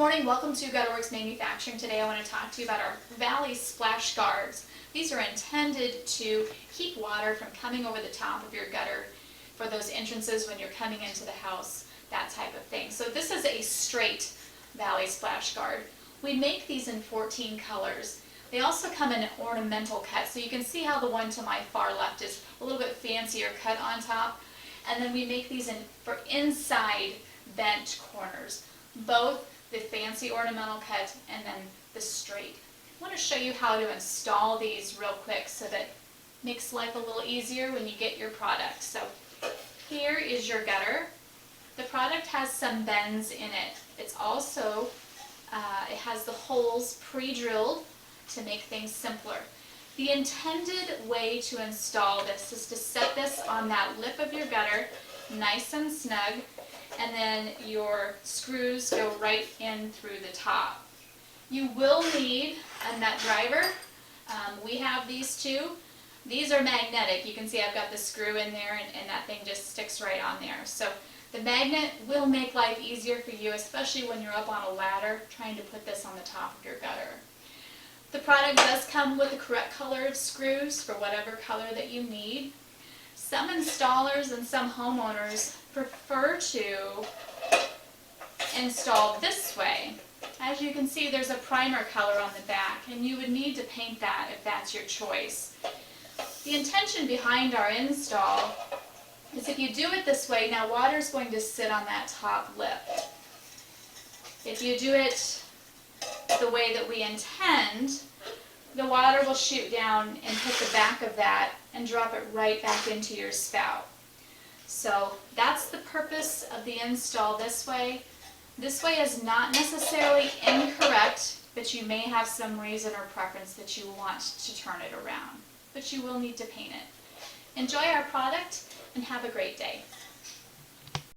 morning, welcome to Gutterworks Manufacturing. Today I want to talk to you about our Valley Splash Guards. These are intended to keep water from coming over the top of your gutter for those entrances when you're coming into the house, that type of thing. So this is a straight Valley Splash Guard. We make these in 14 colors. They also come in an ornamental cut, so you can see how the one to my far left is a little bit fancier cut on top. And then we make these for inside bench corners, both the fancy ornamental cut and then the straight. I want to show you how to install these real quick so that it makes life a little easier when you get your product. So here is your gutter. The product has some bends in it. It's also, it has the holes pre-drilled to make things simpler. The intended way to install this is to set this on that lip of your gutter, nice and snug, and then your screws go right in through the top. You will need a nut driver. We have these two. These are magnetic. You can see I've got the screw in there and that thing just sticks right on there. So the magnet will make life easier for you, especially when you're up on a ladder trying to put this on the top of your gutter. The product does come with the correct color of screws for whatever color that you need. Some installers and some homeowners prefer to install this way. As you can see, there's a primer color on the back, and you would need to paint that if that's your choice. The intention behind our install is if you do it this way, now water is going to sit on that top lip. If you do it the way that we intend, the water will shoot down and hit the back of that and drop it right back into your spout. So that's the purpose of the install this way. This way is not necessarily incorrect, but you may have some reason or preference that you want to turn it around. But you will need to paint it. Enjoy our product and have a great day.